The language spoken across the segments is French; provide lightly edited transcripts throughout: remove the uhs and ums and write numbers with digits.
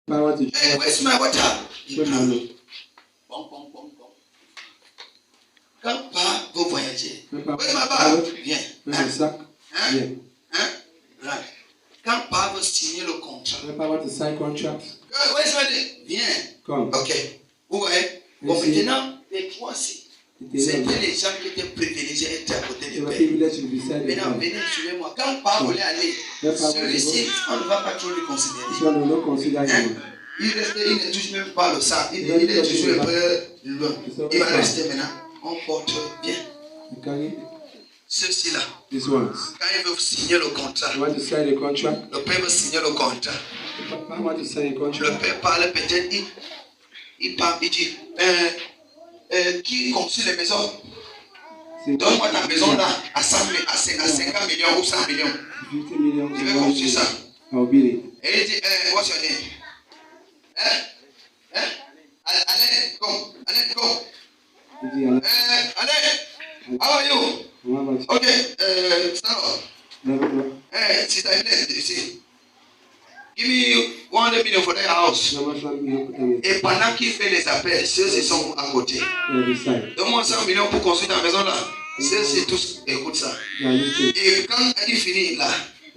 Hey, where's my water? Quand pas vous voyagez. Where's my bag? Viens. Hein? Quand pas vous signez le contrat. Where's my day? Viens. Ok. Vous voyez? Bon, maintenant, les trois-ci. C'était les gens qui étaient privilégiés étaient à côté du Père. Maintenant, venez, suivez-moi. Quand pas voulait aller, celui-ci, on ne va pas trop le considérer. Hein? Il ne touche même pas le sang. Il est toujours un peu loin. Il va rester maintenant. On porte bien. Ceux-ci là. Quand ils veulent signer le contrat, le père veut signer le contrat. Le père parle peut-être, il parle, il dit, qui construit les maisons? Donne-moi ta maison là à 50 millions ou 100 millions. Je vais construire ça. Et il dit, what's your name? Allez, go. Allez, how are you? Okay, stand up. Sister Ines, you see. Give me 100 million for their house. Et pendant qu'il fait les appels, ceux-ci sont à côté. Donne-moi 100 millions pour construire ta maison là. Ceux-ci tous écoutent ça. Et quand il finit là,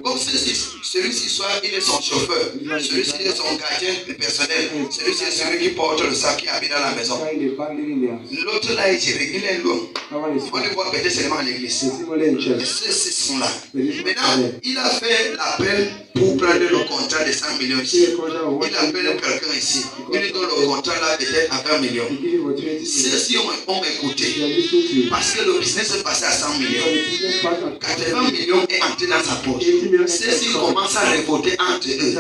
comme celui-ci soit il est son chauffeur, celui-ci est son gardien personnel, celui-ci est celui qui porte le sac qui habite dans la maison. L'autre là il est loin. On le voit peut-être seulement à l'église. Et ceux-ci sont là. Maintenant, il a fait l'appel pour prendre le contrat de 100 millions ici. Il appelle quelqu'un ici. Il lui donne le contrat là peut-être à 20 millions. Ceux-ci ont écouté. Parce que le business est passé à 100 millions. 80 millions est entré dans sa poche. Ceux-ci commencent à révolter entre eux.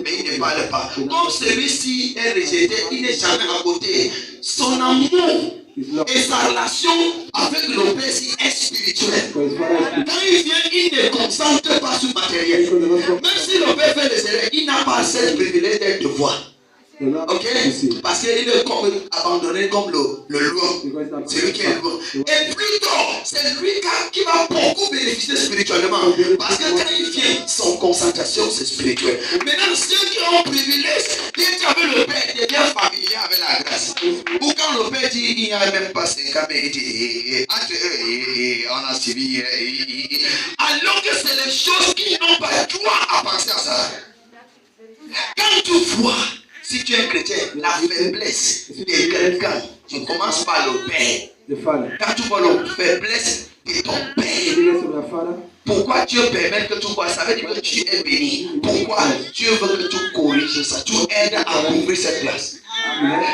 Mais il ne parle pas. Comme celui-ci est rejeté, il n'est jamais à côté. Son amour et sa relation avec le Père est spirituelle. Quand il vient, il ne concentre pas sur le matériel. Même si le Père fait les erreurs, il n'a pas ce privilège d'être de voir. Ok? Parce qu'il est comme abandonné comme le lion. C'est lui qui est loin. Et plutôt, c'est lui qui va beaucoup bénéficier spirituellement. Parce que quand il vient, son concentration, c'est spirituel. Maintenant, ceux qui ont le privilège d'être avec le Père, deviennent familiers avec la grâce. Ou quand le Père dit, il n'y a même pas 5 ans, mais il dit, entre eux, on a suivi. Alors que c'est les choses qui n'ont pas droit à penser à ça. Quand tu vois, si tu es chrétien, la faiblesse de quelqu'un, tu commences par le Père. Quand tu vois la faiblesse de ton Père, pourquoi Dieu permet que tu vois ça? Ça veut dire que tu es béni. Pourquoi Dieu veut que tu corriges ça? Tu aides à couvrir cette place.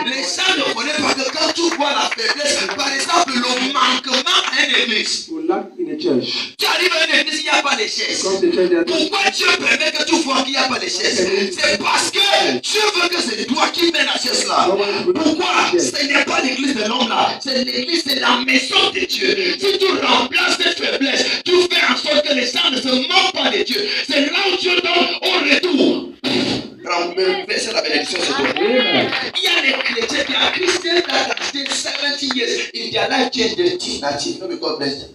Les gens ne connaissent pas que quand tu vois la faiblesse, par exemple, le manquement à une église. Tu arrives à une église, il n'y a pas de chaises. Pourquoi Dieu permet que tu vois qu'il n'y a pas de chaises? C'est parce que Dieu veut que c'est toi qui mets la chaise là. Pourquoi? Ce n'est pas l'église de l'homme là. C'est l'église, c'est la maison de Dieu. Si tu remplaces cette faiblesse, tu fais en sorte que les gens ne se moquent pas de Dieu. C'est là où Dieu donne au retour. Renverser la bénédiction sur toi. Il y a des chrétiens qui are Christians that have stayed 70 years in their life changed their teeth. No, because bless them.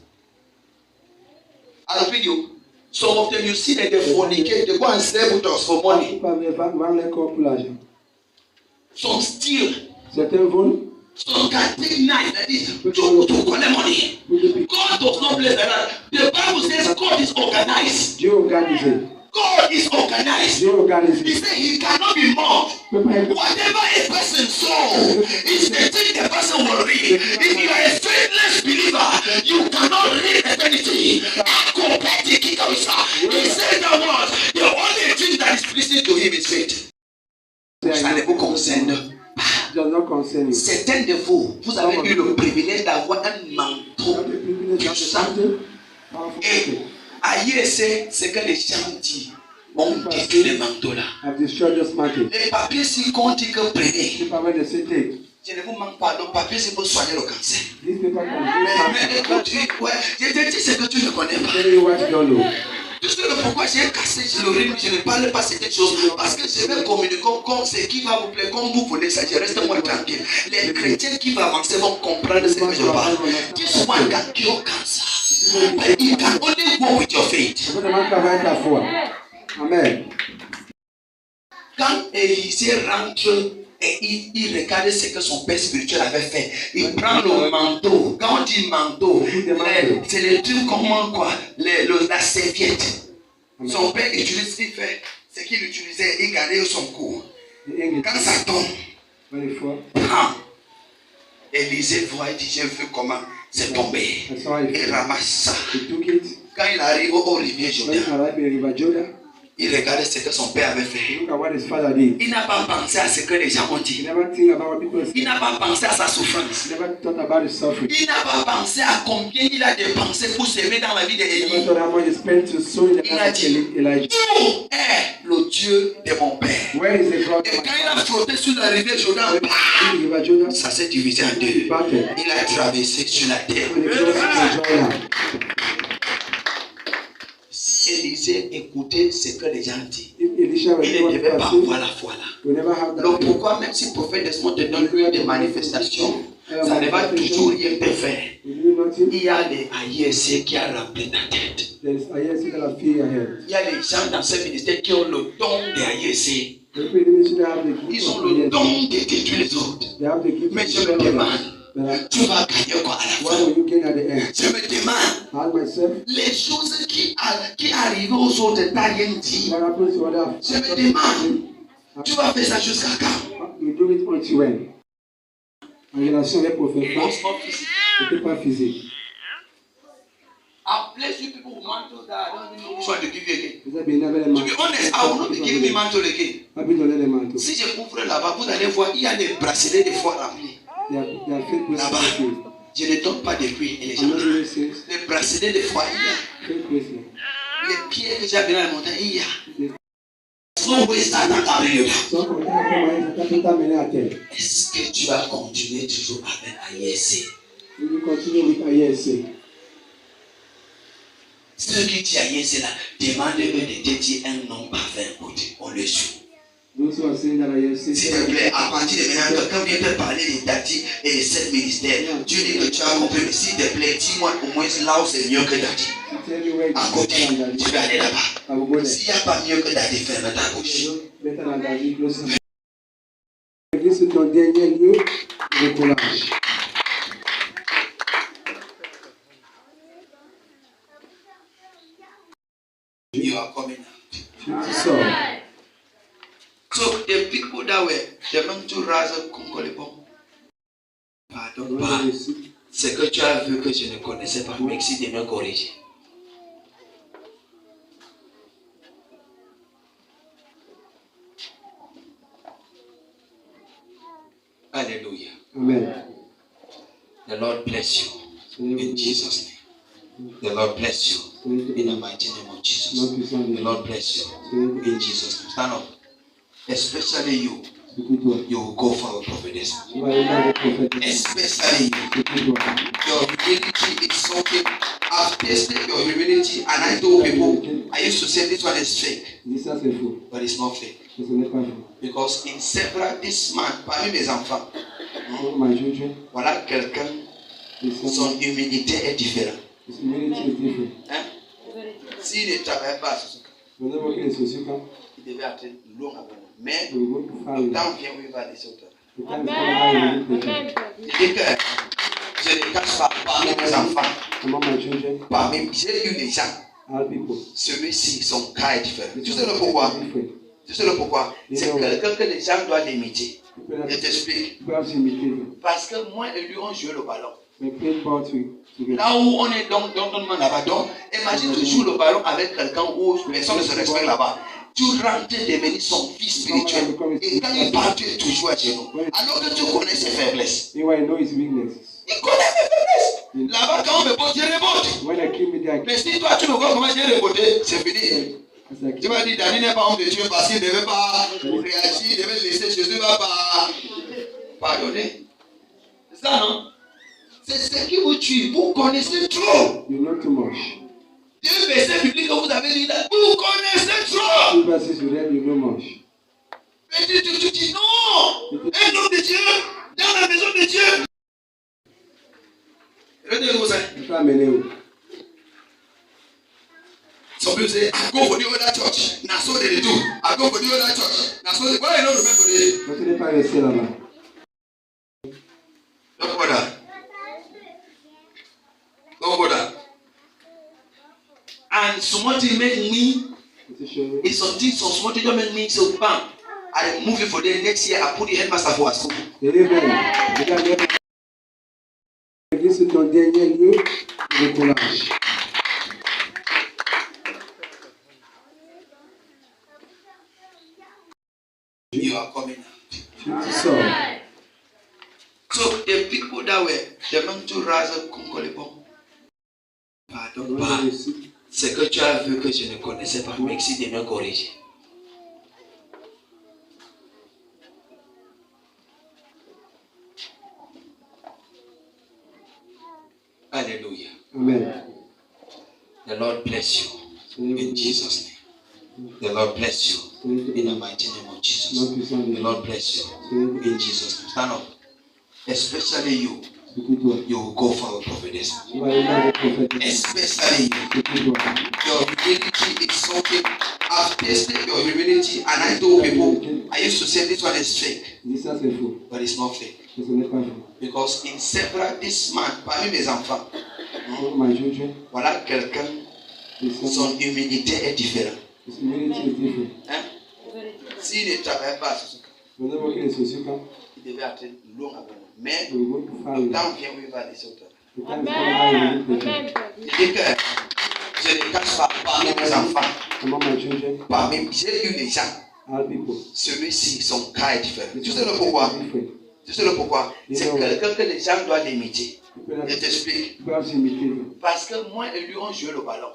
I'll read you. Some of them you see that they fornicate, they go and slave with us for money. Some steal. Some can take knife like this to collect money. God does not bless like that. The Bible says God is organized. God is organized. He said he cannot be mocked. Whatever a person saw is the thing the person will read. If you are a faithless believer, you cannot read eternity. He said that was the only thing that is pleasing to him is faith. Ça ne vous concerne pas. Certains de vous, vous avez eu le privilège d'avoir un manteau puissant. Et ailleurs, c'est ce que les gens disent. On détruit les manteaux là. Les papiers, si comptent que prenez. Je ne vous manque pas. Le papier, c'est pour soigner le cancer. Mais écoute, je te dis ce que tu ne connais pas. Tu sais pourquoi j'ai cassé le rythme, je ne parle pas de cette chose. Parce que je vais communiquer comme ce qui va vous plaire, comme vous voulez ça. Je reste moi tranquille. Les chrétiens qui vont avancer vont comprendre ce que je parle. This one can cure cancer. But you can only go with your faith. Amen. Quand Élisée rentre et il regarde ce que son père spirituel avait fait, il prend le manteau. Quand on dit manteau, c'est les trucs comment quoi, la serviette. Son père utilise, il fait ce qu'il utilisait, il gardait son cou. Quand ça tombe, Élisée voit, il dit, j'ai vu comment c'est tombé. Il ramasse ça. Quand il arrive au rivière Jordan, il regarde ce que son père avait fait. Il n'a pas pensé à ce que les gens ont dit. Il n'a pas pensé à sa souffrance. Il n'a pas pensé à combien il a dépensé pour s'aimer dans la vie d'Élie. Il a dit, où est le Dieu de mon père? Et quand il a frotté sur la rivière Jordan, ça s'est divisé en deux. Il a traversé sur la terre. Élisée écoutait ce que les gens disent. Il ne devait pas avoir la foi là. Donc pourquoi même si le prophète Desmond te donne des manifestations, ça ne va toujours rien te faire. Il y a les AISC qui a rempli ta tête. Il y a les gens dans ce ministère qui ont le don des AISC. Ils ont le don de détruire les autres. Mais je me demande, tu vas gagner quoi à la fin? Je me demande, les choses qui arrivent aux autres, t'as rien dit. Je me demande, tu vas faire ça jusqu'à quand? En relation avec le prophète, c'était pas physique. I'll bless you people with mantle that I don't even know which one to give you again. To be honest, I will not be giving me mantle again. Si je couvre là-bas, vous allez voir, il y a des bracelets de foi remplis. Là-bas, je ne donne pas de prix. Et les gens, les bracelets de foi, il y a. Les pierres que j'ai amenées dans la montagne, il y a. Est-ce que tu vas continuer toujours avec AISC? Ceux qui disent AISC là, demandez-eux de dédier un nom parfait côté. On le suit. S'il te plaît, à partir de maintenant, quelqu'un vient te parler des Dati et des 7 ministères. Tu dis que tu as compris, mais s'il te plaît, dis-moi au moins là où c'est mieux que Dati. À côté, tu vas aller là-bas. S'il n'y a pas mieux que Dati, ferme ta bouche. C'est ton dernier lieu de collage. You are coming out. Tu sors. So the people that were the men to rise up Konkolibon. Pardon pas. Ce que tu as vu que je ne connaissais pas, merci de me corriger. Hallelujah. Amen. The Lord bless you in Jesus' name. The Lord bless you in the mighty name of Jesus. The Lord bless you in Jesus' name. Stand up. Especially you. You will go for a prophetess. Especially you. Your humility is something. I've tasted your humility and I told people, I used to say this one is fake. But it's not fake. Because in several, this man, parmi mes enfants, voilà quelqu'un, son humilité est différente. Hein? S'il ne travaille pas, il devait être long avant. Mais le temps vient où il va laisser au temps. Amen. Il dit que je ne cache pas parmi mes enfants. Parmi, j'ai eu des gens. Celui-ci, son cas est différent. Tu sais le pourquoi? Tu sais le pourquoi? C'est quelqu'un que les gens doivent imiter. Je t'explique. Parce que moi et lui, on jouait le ballon. Là où on est donc là-bas, donc, imagine tu joues le ballon avec quelqu'un où personne ne se respecte là-bas. Tu rentres devenir son fils spirituel. Et quand il part, tu es toujours à genoux. Alors que tu connais ses faiblesses. Il connaît mes faiblesses. Là-bas, quand on me pose, je rebote. Mais si toi, tu me vois comment j'ai reboté, c'est fini. Tu m'as dit, Dani n'est pas homme de Dieu parce qu'il ne devait pas réagir, il devait laisser Jésus, va pas pardonner. C'est ça, non? C'est ce qui vous tue. Vous connaissez trop. You know too much. Dieu verset biblique que vous avez lu là, vous connaissez trop. You know much. Mais tu dis non. Un homme de Dieu dans la maison de Dieu. Regardez-vous ça. Son Some people say, I go for the other church. Now so they do. I go for the other church. Now so they why you don't remember it? Quand tu n'es pas resté là-bas. Don't bother. Don't bother. And somebody make me. It's something so somebody don't make me so bam. I move it for them next year. I put the headmaster for our school. C'est ton dernier lieu de collage. You are coming out. Tu sors. So the people that were the men to rise Konkolibon. Pardon pas. C'est que tu as vu que je ne connaissais pas. Merci de me corriger. Hallelujah. Amen. The Lord bless you in Jesus' name. The Lord bless you in the mighty name of Jesus. The Lord bless you in Jesus' name. Stand up. Especially you. You will go for a prophetess. Especially you. Your humility is something. I've tasted your humility and I told people, I used to say this one is fake. But it's not fake. Because in several, this man, parmi mes enfants, voilà quelqu'un, son humilité est différente. Hein? S'il ne travaille pas, il devait être long avec nous. Mais le temps vient où il va laisser autant. Je dis que je ne cache pas parmi mes enfants, j'ai eu des gens, celui-ci, son cas est différent. Tu sais le pourquoi? Tu sais le pourquoi? C'est quelqu'un que les gens doivent imiter. Je t'explique. Parce que moi et lui, on jouait le ballon.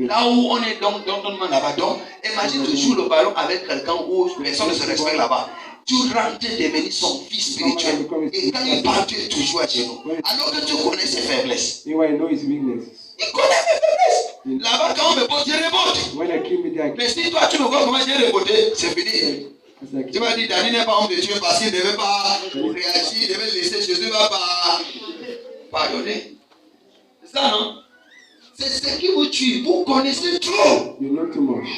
Là où on est donc là-bas, donc, imagine tu joues le ballon avec quelqu'un où personne ne se respecte là-bas. Tu rentres devenir son fils spirituel. Et quand il part, tu es toujours à genoux. Alors que tu connais ses faiblesses. Il connaît mes faiblesses. Là-bas, quand on me pose, je rebote. Mais si toi, tu me vois comment j'ai reboté, c'est fini. Tu m'as dit, Dani n'est pas homme de Dieu parce qu'il ne devait pas réagir, il devait laisser Jésus, ne va pas pardonner. C'est ça, non? C'est ce qui vous tue. Vous connaissez trop. You know too much.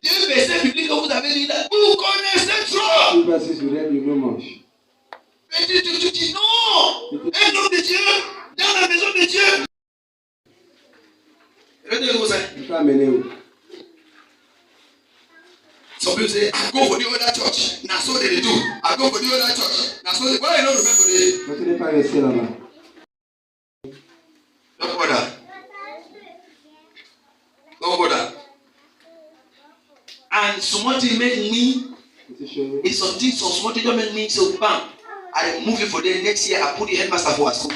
Dieu verset biblique que vous avez lu là, vous connaissez trop. You know much. Mais tu dis non. Un homme de Dieu dans la maison de Dieu. Regardez-vous ça. Some people say, I go for the other church. Now so they do. I go for the other church. Now so they why you don't remember it? Quand tu n'es pas resté là-bas. Don't bother. Don't bother. And somebody make me. It's something so somebody don't make me so bam. I move it for them next year. I put the headmaster for our school.